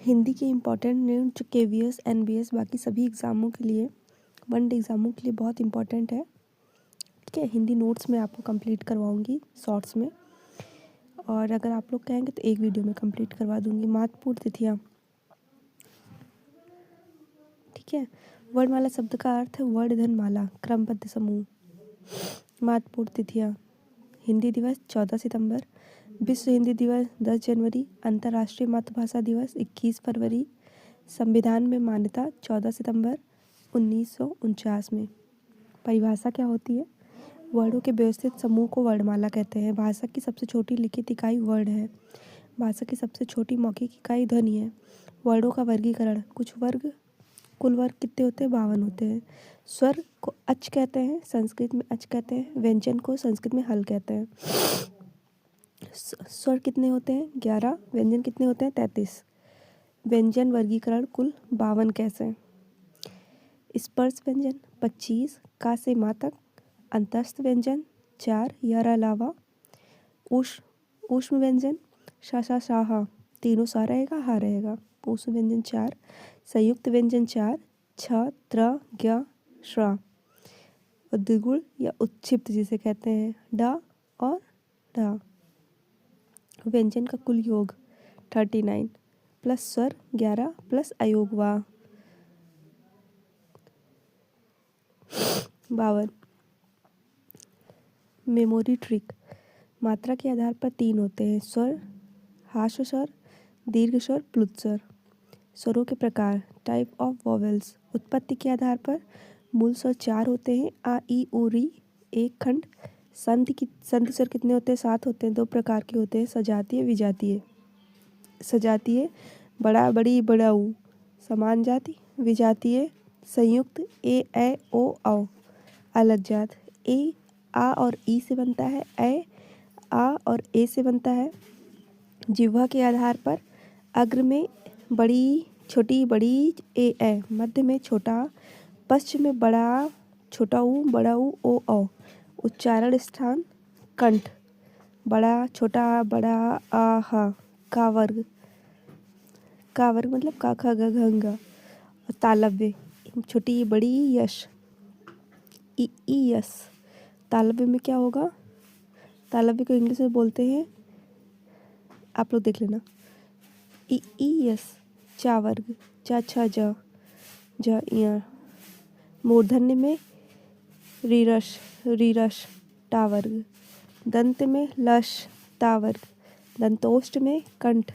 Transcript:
हिंदी के important name जो KVS NBS बाकी सभी एग्ज़ामों के लिए, वन डे एग्ज़ामों के लिए बहुत इम्पॉर्टेंट है। ठीक है, हिंदी नोट्स मैं आपको कंप्लीट करवाऊंगी शॉर्ट्स में, और अगर आप लोग कहेंगे तो एक वीडियो में कंप्लीट करवा दूंगी। महत्वपूर्ण तिथियाँ, ठीक है। वर्णमाला शब्द का अर्थ है वर्णधन माला, क्रमबद्ध समूह। महत्वपूर्ण तिथियाँ: हिंदी दिवस 14 सितंबर, विश्व हिंदी दिवस 10 जनवरी, अंतर्राष्ट्रीय मातृभाषा दिवस 21 फरवरी, संविधान में मान्यता 14 सितंबर 1949 में। परिभाषा क्या होती है? वर्णों के व्यवस्थित समूह को वर्णमाला कहते हैं। भाषा की सबसे छोटी लिखित इकाई वर्ण है। भाषा की सबसे छोटी मौखिक इकाई ध्वनि है। वर्णों का वर्गीकरण: कुल वर्ग कितने होते हैं? 52 होते हैं। स्वर को अच कहते हैं, संस्कृत में अच कहते हैं। व्यंजन को संस्कृत में हल कहते हैं। स्वर कितने होते हैं? 11। व्यंजन कितने होते हैं? 33। व्यंजन वर्गीकरण कुल 52 कैसे? स्पर्श व्यंजन 25, का से माँ तक। अंतस्थ व्यंजन 4 या अलावा। ऊष्म व्यंजन सा हा, तीनों सा रहेगा, हा रहेगा। ऊष्म व्यंजन 4। संयुक्त व्यंजन 4, छ, त्र, ज्ञ, श्रा। और द्विगुण या उत्क्षिप्त जिसे कहते हैं, ड और ढ। व्यंजन का कुल योग 39 प्लस स्वर 11 प्लस अयोग 52। मेमोरी ट्रिक: मात्रा के आधार पर 3 होते हैं: स्वर, हाश्व स्वर, दीर्घ स्वर, प्लुत स्वर। स्वरों के प्रकार: टाइप ऑफ वॉवेल्स। उत्पत्ति के आधार पर मूल स्वर 4 होते हैं: आ, ई, उ, री, एक खंड। संधि स्वर कितने होते हैं? 7 होते हैं। 2 प्रकार के होते हैं: सजातीय, विजातीय। सजातीय बड़ा, बड़ी, बड़ाऊ। समान जाति। विजातीय संयुक्त ए, ऐ, ओ, औ। अलग जात ए, आ और ई से बनता है, ऐ, आ और ए से बनता है। जिह्वा के आधार पर अग्र में बड़ी, छोटी, बड़ी, ए, ऐ। मध्य में छोटा, पश्चिम में बड़ा, छोटा ऊ, बड़ा ऊ, ओ, औ। उच्चारण स्थान कंठ, बड़ा, छोटा, बड़ा, आ, हा। का वर्ग मतलब का, ख, ग, घ, अंग। और तालव्य छोटी, बड़ी, यश, ई, यस। तालव्य में क्या होगा? तालव्य को इंग्लिश में बोलते हैं, आप लोग देख लेना, ई, यस। चा वर्ग, चा, छ, ज, य। मूर्धन्य में रीरस, टा वर्ग। दंत में लश, ता वर्ग। दंतोष्ठ में कंठ,